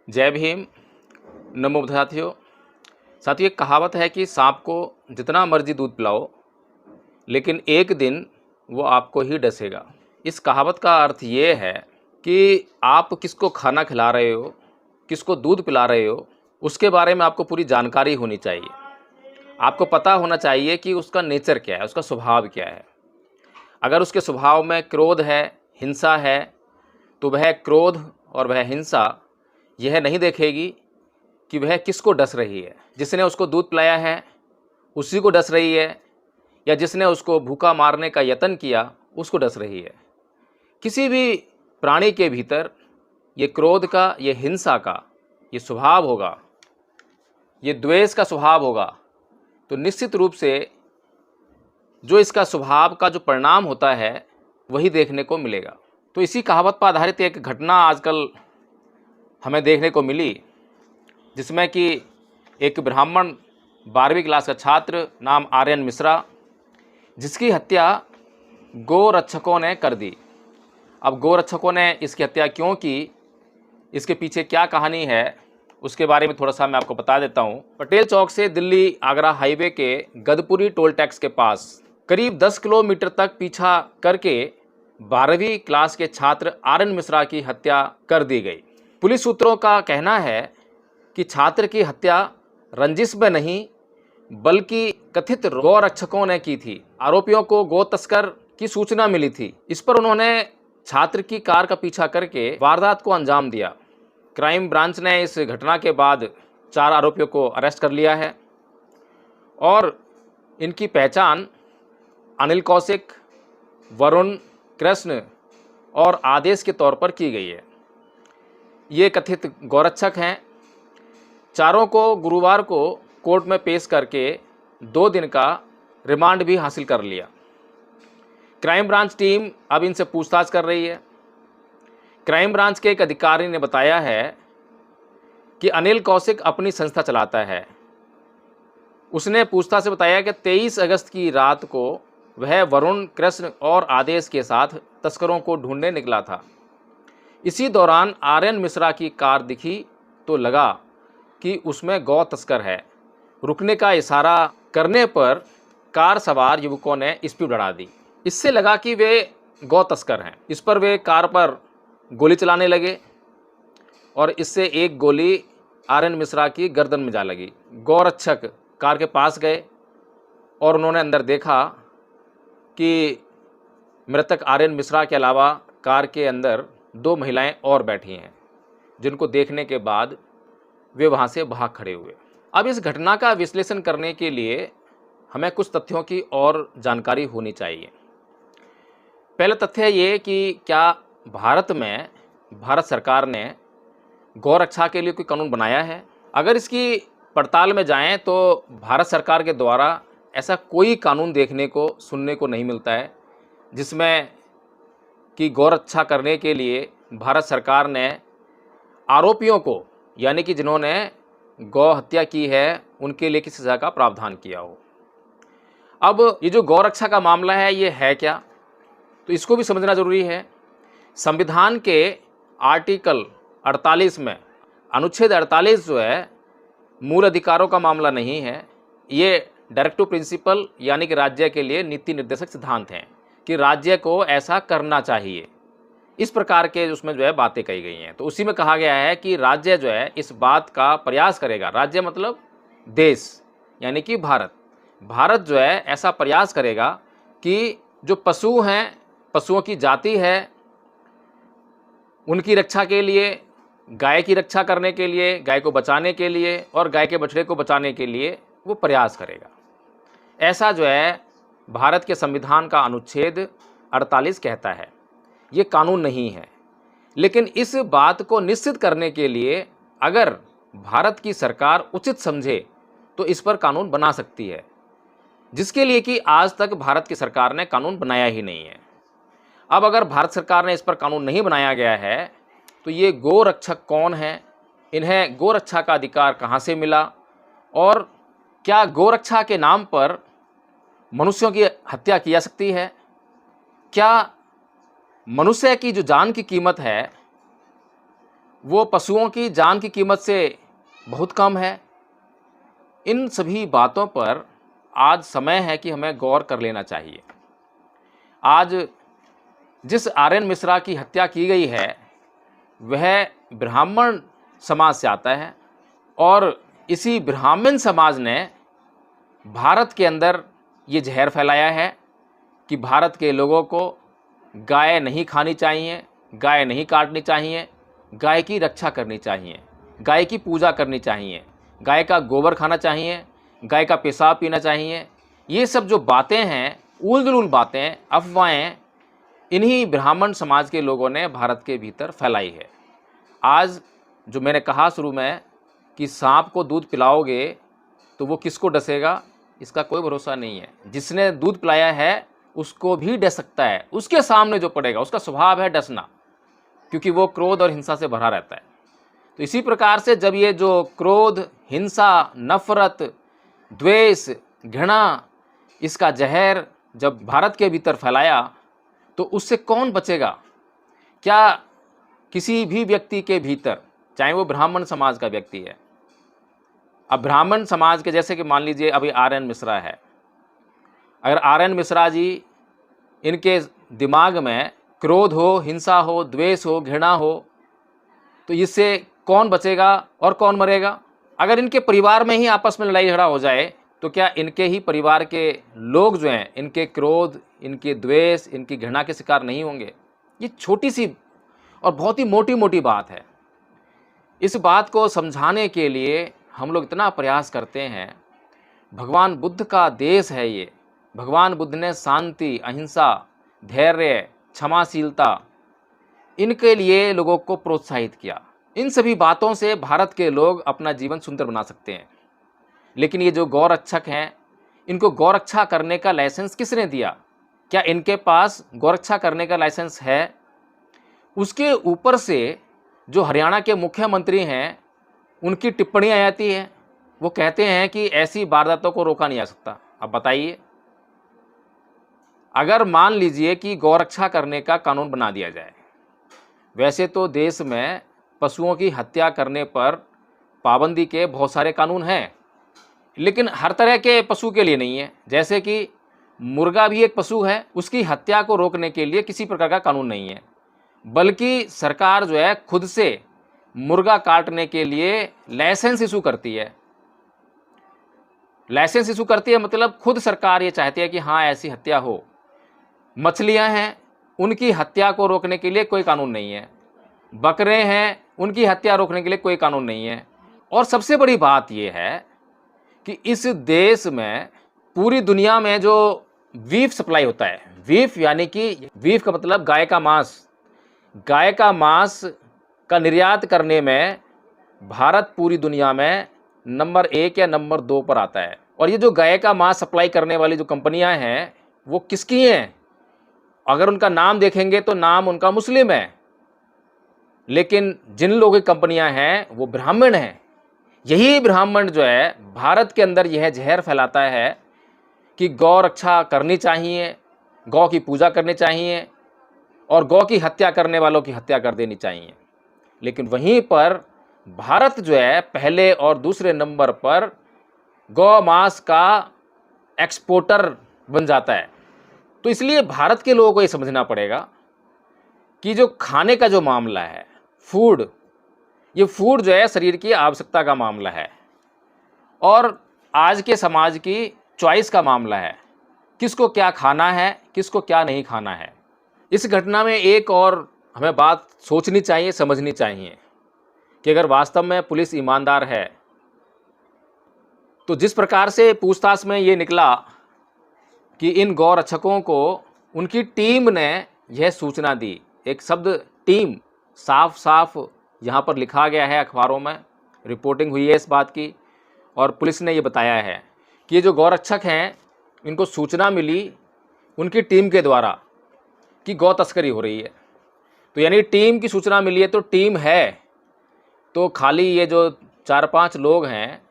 जय भीम। नमो साथियों। एक कहावत है कि सांप को जितना मर्जी दूध पिलाओ लेकिन एक दिन वो आपको ही डसेगा। इस कहावत का अर्थ ये है कि आप किसको खाना खिला रहे हो, किसको दूध पिला रहे हो, उसके बारे में आपको पूरी जानकारी होनी चाहिए। आपको पता होना चाहिए कि उसका नेचर क्या है, उसका स्वभाव क्या है। अगर उसके स्वभाव में क्रोध है, हिंसा है, तो वह क्रोध और वह हिंसा यह नहीं देखेगी कि वह किसको डस रही है। जिसने उसको दूध पिलाया है उसी को डस रही है, या जिसने उसको भूखा मारने का यत्न किया उसको डस रही है। किसी भी प्राणी के भीतर ये क्रोध का, ये हिंसा का ये स्वभाव होगा, ये द्वेष का स्वभाव होगा, तो निश्चित रूप से जो इसका स्वभाव का जो परिणाम होता है वही देखने को मिलेगा। तो इसी कहावत पर आधारित एक घटना आजकल हमें देखने को मिली, जिसमें कि एक ब्राह्मण 12वीं क्लास का छात्र नाम आर्यन मिश्रा, जिसकी हत्या गोरक्षकों ने कर दी। अब गोरक्षकों ने इसकी हत्या क्यों की, इसके पीछे क्या कहानी है, उसके बारे में थोड़ा सा मैं आपको बता देता हूँ। पटेल चौक से दिल्ली आगरा हाईवे के गदपुरी टोल टैक्स के पास करीब 10 किलोमीटर तक पीछा करके 12वीं क्लास के छात्र आर्यन मिश्रा की हत्या कर दी गई। पुलिस सूत्रों का कहना है कि छात्र की हत्या रंजिश में नहीं बल्कि कथित गौरक्षकों ने की थी। आरोपियों को गौ तस्कर की सूचना मिली थी। इस पर उन्होंने छात्र की कार का पीछा करके वारदात को अंजाम दिया। क्राइम ब्रांच ने इस घटना के बाद 4 आरोपियों को अरेस्ट कर लिया है और इनकी पहचान अनिल कौशिक, वरुण, कृष्ण और आदेश के तौर पर की गई है। ये कथित गौरक्षक हैं। चारों को गुरुवार को कोर्ट में पेश करके 2 दिन का रिमांड भी हासिल कर लिया। क्राइम ब्रांच टीम अब इनसे पूछताछ कर रही है। क्राइम ब्रांच के एक अधिकारी ने बताया है कि अनिल कौशिक अपनी संस्था चलाता है। उसने पूछताछ से बताया कि 23 अगस्त की रात को वह वरुण, कृष्ण और आदेश के साथ तस्करों को ढूंढने निकला था। इसी दौरान आर्यन मिश्रा की कार दिखी तो लगा कि उसमें गौ तस्कर है। रुकने का इशारा करने पर कार सवार युवकों ने स्पीड बढ़ा दी। इससे लगा कि वे गौ तस्कर हैं। इस पर वे कार पर गोली चलाने लगे और इससे एक गोली आर्यन मिश्रा की गर्दन में जा लगी। गौरक्षक कार के पास गए और उन्होंने अंदर देखा कि मृतक आर्यन मिश्रा के अलावा कार के अंदर 2 महिलाएं और बैठी हैं, जिनको देखने के बाद वे वहां से भाग खड़े हुए। अब इस घटना का विश्लेषण करने के लिए हमें कुछ तथ्यों की और जानकारी होनी चाहिए। पहला तथ्य ये कि क्या भारत में भारत सरकार ने गौरक्षा के लिए कोई कानून बनाया है। अगर इसकी पड़ताल में जाएं तो भारत सरकार के द्वारा ऐसा कोई कानून देखने को, सुनने को नहीं मिलता है जिसमें कि गौरक्षा करने के लिए भारत सरकार ने आरोपियों को, यानी कि जिन्होंने गौ हत्या की है, उनके लिए किसी सज़ा का प्रावधान किया हो। अब ये जो गौरक्षा का मामला है ये है क्या, तो इसको भी समझना ज़रूरी है। संविधान के आर्टिकल 48 में अनुच्छेद 48 जो है मूल अधिकारों का मामला नहीं है, ये डायरेक्टिव प्रिंसिपल यानी कि राज्य के लिए नीति निर्देशक सिद्धांत हैं कि राज्य को ऐसा करना चाहिए। इस प्रकार के उसमें जो है बातें कही गई हैं। तो उसी में कहा गया है कि राज्य जो है इस बात का प्रयास करेगा। राज्य मतलब देश, यानी कि भारत जो है ऐसा प्रयास करेगा कि जो पशु हैं, पशुओं की जाति है, उनकी रक्षा के लिए, गाय की रक्षा करने के लिए, गाय को बचाने के लिए और गाय के बछड़े को बचाने के लिए वो प्रयास करेगा। ऐसा जो है भारत के संविधान का अनुच्छेद 48 कहता है। ये कानून नहीं है, लेकिन इस बात को निश्चित करने के लिए अगर भारत की सरकार उचित समझे तो इस पर कानून बना सकती है, जिसके लिए कि आज तक भारत की सरकार ने कानून बनाया ही नहीं है। अब अगर भारत सरकार ने इस पर कानून नहीं बनाया गया है तो ये गोरक्षक कौन हैं, इन्हें गोरक्षा का अधिकार कहाँ से मिला, और क्या गोरक्षा के नाम पर मनुष्यों की हत्या की जा सकती है। क्या मनुष्य की जो जान की कीमत है वो पशुओं की जान की कीमत से बहुत कम है। इन सभी बातों पर आज समय है कि हमें गौर कर लेना चाहिए। आज जिस आर्यन मिश्रा की हत्या की गई है वह ब्राह्मण समाज से आता है और इसी ब्राह्मण समाज ने भारत के अंदर ये जहर फैलाया है कि भारत के लोगों को गाय नहीं खानी चाहिए, गाय नहीं काटनी चाहिए, गाय की रक्षा करनी चाहिए, गाय की पूजा करनी चाहिए, गाय का गोबर खाना चाहिए, गाय का पेशाब पीना चाहिए। ये सब जो बातें हैं, उल-जुलूल बातें, अफवाहें, इन्हीं ब्राह्मण समाज के लोगों ने भारत के भीतर फैलाई है। आज जो मैंने कहा शुरू में कि सांप को दूध पिलाओगे तो वो किसको डसेगा, इसका कोई भरोसा नहीं है। जिसने दूध पिलाया है उसको भी डस सकता है, उसके सामने जो पड़ेगा, उसका स्वभाव है डसना, क्योंकि वो क्रोध और हिंसा से भरा रहता है। तो इसी प्रकार से जब ये जो क्रोध, हिंसा, नफरत, द्वेष, घृणा, इसका जहर जब भारत के भीतर फैलाया तो उससे कौन बचेगा? क्या किसी भी व्यक्ति के भीतर, चाहे वो ब्राह्मण समाज का व्यक्ति है, अब ब्राह्मण समाज के जैसे कि मान लीजिए अभी आर्यन मिश्रा है, अगर आर्यन मिश्रा जी इनके दिमाग में क्रोध हो, हिंसा हो, द्वेष हो, घृणा हो, तो इससे कौन बचेगा और कौन मरेगा? अगर इनके परिवार में ही आपस में लड़ाई झगड़ा हो जाए तो क्या इनके ही परिवार के लोग जो हैं इनके क्रोध, इनके द्वेष, इनकी घृणा के शिकार नहीं होंगे? ये छोटी सी और बहुत ही मोटी मोटी बात है। इस बात को समझाने के लिए हम लोग इतना प्रयास करते हैं। भगवान बुद्ध का देश है ये। भगवान बुद्ध ने शांति, अहिंसा, धैर्य, क्षमाशीलता, इनके लिए लोगों को प्रोत्साहित किया। इन सभी बातों से भारत के लोग अपना जीवन सुंदर बना सकते हैं। लेकिन ये जो गौरक्षक हैं, इनको गौरक्षा करने का लाइसेंस किसने दिया? क्या इनके पास गौरक्षा करने का लाइसेंस है? उसके ऊपर से जो हरियाणा के मुख्यमंत्री हैं उनकी टिप्पणियाँ आती हैं। वो कहते हैं कि ऐसी वारदातों को रोका नहीं जा सकता। अब बताइए, अगर मान लीजिए कि गौरक्षा करने का कानून बना दिया जाए, वैसे तो देश में पशुओं की हत्या करने पर पाबंदी के बहुत सारे कानून हैं, लेकिन हर तरह के पशु के लिए नहीं है। जैसे कि मुर्गा भी एक पशु है, उसकी हत्या को रोकने के लिए किसी प्रकार का कानून नहीं है, बल्कि सरकार जो है खुद से मुर्गा काटने के लिए लाइसेंस इशू करती है। लाइसेंस इशू करती है मतलब खुद सरकार ये चाहती है कि हाँ ऐसी हत्या हो। मछलियां हैं, उनकी हत्या को रोकने के लिए कोई कानून नहीं है। बकरे हैं, उनकी हत्या रोकने के लिए कोई कानून नहीं है। और सबसे बड़ी बात यह है कि इस देश में, पूरी दुनिया में जो बीफ सप्लाई होता है, बीफ यानी कि बीफ का मतलब गाय का मांस, गाय का मांस का निर्यात करने में भारत पूरी दुनिया में नंबर 1 या नंबर 2 पर आता है। और ये जो गाय का मांस सप्लाई करने वाली जो कंपनियां हैं वो किसकी हैं? अगर उनका नाम देखेंगे तो नाम उनका मुस्लिम है, लेकिन जिन लोगों की कंपनियां हैं वो ब्राह्मण हैं। यही ब्राह्मण जो है भारत के अंदर यह जहर फैलाता है कि गौ रक्षा करनी चाहिए, गौ की पूजा करनी चाहिए और गौ की हत्या करने वालों की हत्या कर देनी चाहिए। लेकिन वहीं पर भारत जो है पहले और दूसरे नंबर पर गौ मांस का एक्सपोर्टर बन जाता है। तो इसलिए भारत के लोगों को ये समझना पड़ेगा कि जो खाने का जो मामला है, फूड, ये फूड जो है शरीर की आवश्यकता का मामला है और आज के समाज की चॉइस का मामला है, किसको क्या खाना है, किसको क्या नहीं खाना है। इस घटना में एक और हमें बात सोचनी चाहिए, समझनी चाहिए कि अगर वास्तव में पुलिस ईमानदार है तो जिस प्रकार से पूछताछ में ये निकला कि इन गौ रक्षकों को उनकी टीम ने यह सूचना दी, एक शब्द टीम साफ साफ यहाँ पर लिखा गया है, अखबारों में रिपोर्टिंग हुई है इस बात की, और पुलिस ने ये बताया है कि ये जो गौ रक्षक हैं इनको सूचना मिली उनकी टीम के द्वारा कि गौ तस्करी हो रही है। तो यानी टीम की सूचना मिली है तो टीम है, तो खाली ये जो 4-5 लोग हैं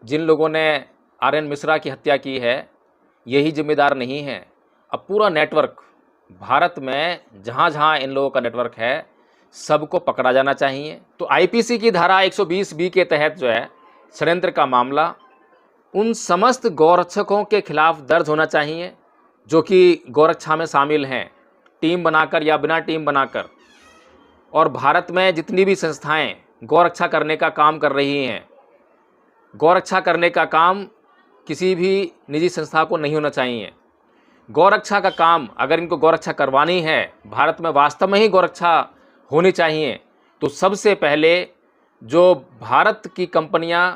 जिन लोगों ने आर्यन मिश्रा की हत्या की है यही जिम्मेदार नहीं है। अब पूरा नेटवर्क भारत में जहाँ जहाँ इन लोगों का नेटवर्क है, सबको पकड़ा जाना चाहिए। तो आईपीसी की धारा 120 बी के तहत जो है षड्यंत्र का मामला उन समस्त गौरक्षकों के खिलाफ दर्ज होना चाहिए जो कि गौरक्षा में शामिल हैं, टीम बनाकर या बिना टीम बनाकर। और भारत में जितनी भी संस्थाएं गौरक्षा करने का काम कर रही हैं, गौरक्षा करने का काम किसी भी निजी संस्था को नहीं होना चाहिए। गौरक्षा का काम अगर इनको गौरक्षा करवानी है, भारत में वास्तव में ही गौरक्षा होनी चाहिए, तो सबसे पहले जो भारत की कंपनियां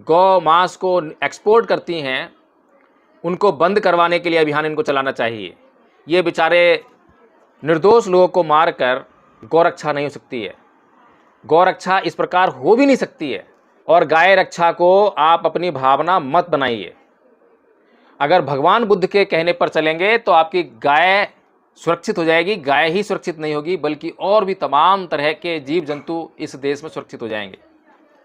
गौ मांस को एक्सपोर्ट करती हैं उनको बंद करवाने के लिए अभियान इनको चलाना चाहिए। ये बेचारे निर्दोष लोगों को मारकर गौरक्षा नहीं हो सकती है, गौरक्षा इस प्रकार हो भी नहीं सकती है। और गाय रक्षा को आप अपनी भावना मत बनाइए। अगर भगवान बुद्ध के कहने पर चलेंगे तो आपकी गाय सुरक्षित हो जाएगी। गाय ही सुरक्षित नहीं होगी बल्कि और भी तमाम तरह के जीव जंतु इस देश में सुरक्षित हो जाएंगे।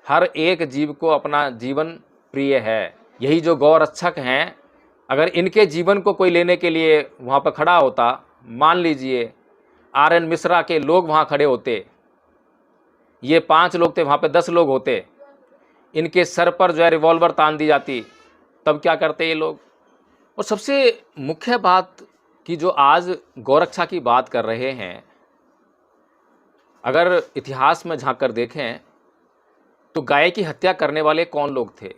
हर एक जीव को अपना जीवन प्रिय है। यही जो गौ रक्षक हैं, अगर इनके जीवन को कोई लेने के लिए वहाँ पर खड़ा होता, मान लीजिए आर.एन. मिश्रा के लोग वहाँ खड़े होते, ये 5 लोग थे, वहाँ पे 10 लोग होते, इनके सर पर जो है रिवॉल्वर तान दी जाती, तब क्या करते ये लोग। और सबसे मुख्य बात कि जो आज गौरक्षा की बात कर रहे हैं, अगर इतिहास में झांक कर देखें तो गाय की हत्या करने वाले कौन लोग थे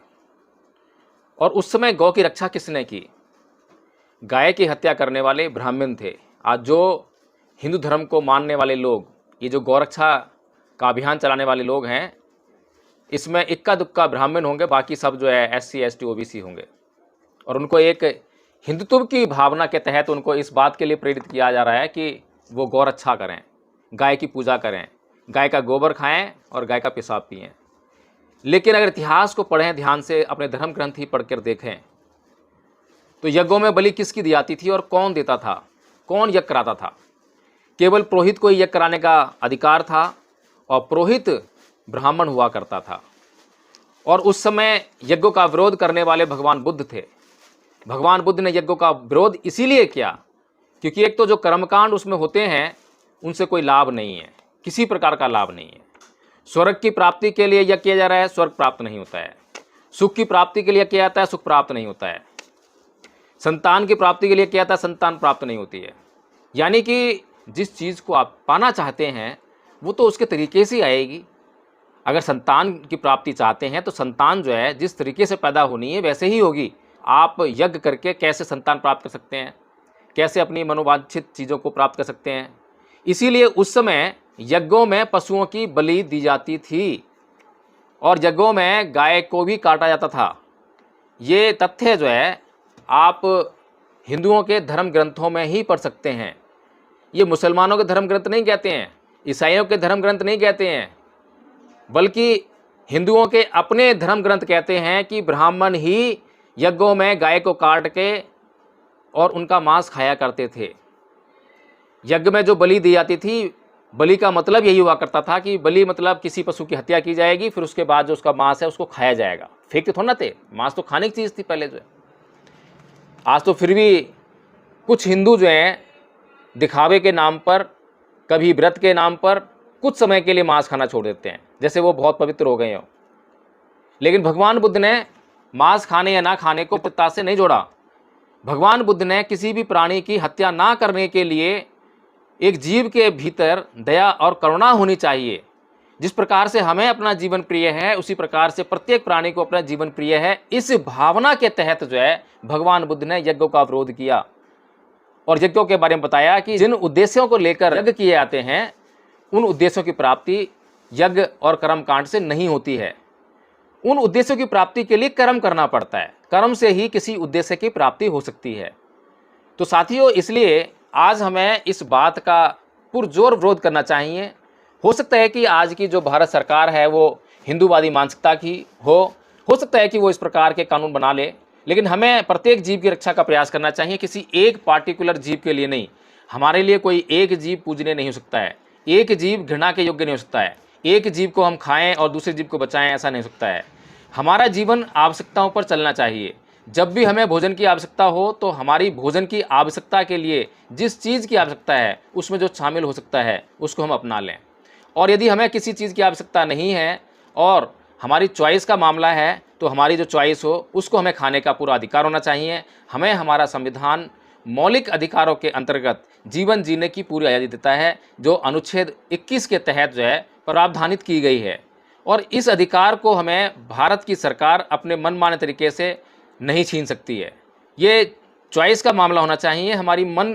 और उस समय गौ की रक्षा किसने की? गाय की हत्या करने वाले ब्राह्मण थे। आज जो हिंदू धर्म को मानने वाले लोग, ये जो गौरक्षा का अभियान चलाने वाले लोग हैं, इसमें इक्का दुक्का ब्राह्मण होंगे, बाकी सब जो है SC ST OBC होंगे। और उनको एक हिंदुत्व की भावना के तहत उनको इस बात के लिए प्रेरित किया जा रहा है कि वो गौरक्षा करें, गाय की पूजा करें, गाय का गोबर खाएं और गाय का पेशाब पिएं। लेकिन अगर इतिहास को पढ़ें ध्यान से, अपने धर्म ग्रंथ ही पढ़कर देखें, तो यज्ञों में बलि किसकी दी जाती थी और कौन देता था, कौन यज्ञ कराता था? केवल पुरोहित को यज्ञ कराने का अधिकार था और पुरोहित ब्राह्मण हुआ करता था। और उस समय यज्ञों का विरोध करने वाले भगवान बुद्ध थे। भगवान बुद्ध ने यज्ञों का विरोध इसीलिए किया क्योंकि एक तो जो कर्मकांड उसमें होते हैं उनसे कोई लाभ नहीं है, किसी प्रकार का लाभ नहीं है। स्वर्ग की प्राप्ति के लिए यज्ञ किया जा रहा है, स्वर्ग प्राप्त नहीं होता है। सुख की प्राप्ति के लिए किया जाता है, सुख प्राप्त नहीं होता है। संतान की प्राप्ति के लिए किया जाता है, संतान प्राप्त नहीं होती है। यानी कि जिस चीज़ को आप पाना चाहते हैं वो तो उसके तरीके से आएगी। अगर संतान की प्राप्ति चाहते हैं तो संतान जो है जिस तरीके से पैदा होनी है वैसे ही होगी। आप यज्ञ करके कैसे संतान प्राप्त कर सकते हैं, कैसे अपनी मनोवांछित चीज़ों को प्राप्त कर सकते हैं? इसीलिए उस समय यज्ञों में पशुओं की बलि दी जाती थी और यज्ञों में गाय को भी काटा जाता था। ये तथ्य जो है आप हिंदुओं के धर्म ग्रंथों में ही पढ़ सकते हैं। ये मुसलमानों के धर्म ग्रंथ नहीं कहते हैं, ईसाइयों के धर्म ग्रंथ नहीं कहते हैं, बल्कि हिंदुओं के अपने धर्म ग्रंथ कहते हैं कि ब्राह्मण ही यज्ञों में गाय को काट के और उनका मांस खाया करते थे। यज्ञ में जो बलि दी जाती थी, बलि का मतलब यही हुआ करता था कि बलि मतलब किसी पशु की हत्या की जाएगी, फिर उसके बाद जो उसका मांस है उसको खाया जाएगा। फेंकते थोड़ा ना थे, मांस तो खाने की चीज़ थी पहले जो है। आज तो फिर भी कुछ हिंदू जो हैं दिखावे के नाम पर, कभी व्रत के नाम पर कुछ समय के लिए मांस खाना छोड़ देते हैं, जैसे वो बहुत पवित्र हो गए हों। लेकिन भगवान बुद्ध ने मांस खाने या ना खाने को पवित्रता से नहीं जोड़ा। भगवान बुद्ध ने किसी भी प्राणी की हत्या ना करने के लिए एक जीव के भीतर दया और करुणा होनी चाहिए। जिस प्रकार से हमें अपना जीवन प्रिय है उसी प्रकार से प्रत्येक प्राणी को अपना जीवन प्रिय है। इस भावना के तहत जो है भगवान बुद्ध ने यज्ञों का विरोध किया और यज्ञों के बारे में बताया कि जिन उद्देश्यों को लेकर यज्ञ किए जाते हैं उन उद्देश्यों की प्राप्ति यज्ञ और कर्म कांड से नहीं होती है। उन उद्देश्यों की प्राप्ति के लिए कर्म करना पड़ता है, कर्म से ही किसी उद्देश्य की प्राप्ति हो सकती है। तो साथियों, इसलिए आज हमें इस बात का पुरजोर विरोध करना चाहिए। हो सकता है कि आज की जो भारत सरकार है वो हिंदूवादी मानसिकता की हो सकता है कि वो इस प्रकार के कानून बना ले, लेकिन हमें प्रत्येक जीव की रक्षा का प्रयास करना चाहिए, किसी एक पार्टिकुलर जीव के लिए नहीं। हमारे लिए कोई एक जीव पूजनीय नहीं हो सकता है, एक जीव घृणा के योग्य नहीं हो सकता है, एक जीव को हम खाएं और दूसरे जीव को बचाएं, ऐसा नहीं हो सकता है। हमारा जीवन आवश्यकताओं पर चलना चाहिए। जब भी हमें भोजन की आवश्यकता हो तो हमारी भोजन की आवश्यकता के लिए जिस चीज़ की आवश्यकता है उसमें जो शामिल हो सकता है उसको हम अपना लें। और यदि हमें किसी चीज़ की आवश्यकता नहीं है और हमारी चॉइस का मामला है, तो हमारी जो चॉइस हो उसको हमें खाने का पूरा अधिकार होना चाहिए। हमें हमारा संविधान मौलिक अधिकारों के अंतर्गत जीवन जीने की पूरी आज़ादी देता है, जो अनुच्छेद 21 के तहत जो है प्रावधानित की गई है। और इस अधिकार को हमें भारत की सरकार अपने मनमाने तरीके से नहीं छीन सकती है। ये चॉइस का मामला होना चाहिए, हमारी मन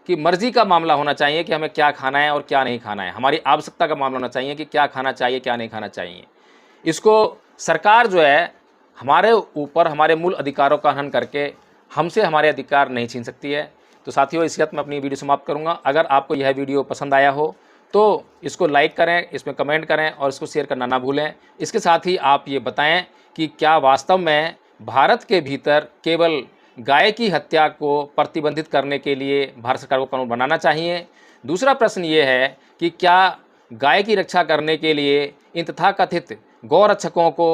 की मर्जी का मामला होना चाहिए कि हमें क्या खाना है और क्या नहीं खाना है। हमारी आवश्यकता का मामला होना चाहिए कि क्या खाना चाहिए, क्या नहीं खाना चाहिए। इसको सरकार जो है हमारे ऊपर हमारे मूल अधिकारों का हनन करके हमसे हमारे अधिकार नहीं छीन सकती है। तो साथियों, इसी के साथ मैं अपनी वीडियो समाप्त करूंगा। अगर आपको यह वीडियो पसंद आया हो तो इसको लाइक करें, इसमें कमेंट करें और इसको शेयर करना ना भूलें। इसके साथ ही आप ये बताएं कि क्या वास्तव में भारत के भीतर केवल गाय की हत्या को प्रतिबंधित करने के लिए भारत सरकार को कानून बनाना चाहिए। दूसरा प्रश्न ये है कि क्या गाय की रक्षा करने के लिए इन तथाकथित गौरक्षकों को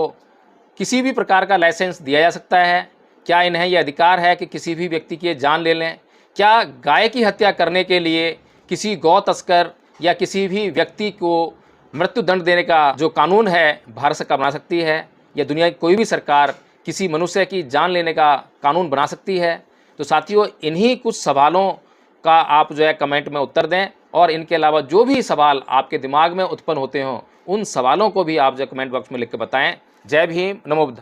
किसी भी प्रकार का लाइसेंस दिया जा सकता है? क्या इन्हें यह अधिकार है कि किसी भी व्यक्ति की जान ले लें? क्या गाय की हत्या करने के लिए किसी गौ तस्कर या किसी भी व्यक्ति को मृत्यु दंड देने का जो कानून है भारत सरकार बना सकती है, या दुनिया की कोई भी सरकार किसी मनुष्य की जान लेने का कानून बना सकती है? तो साथियों, इन्हीं कुछ सवालों का आप जो है कमेंट में उत्तर दें, और इनके अलावा जो भी सवाल आपके दिमाग में उत्पन्न होते हों उन सवालों को भी आप जो कमेंट बॉक्स में लिख के बताएं। जय भीम, नमो बुद्धाय।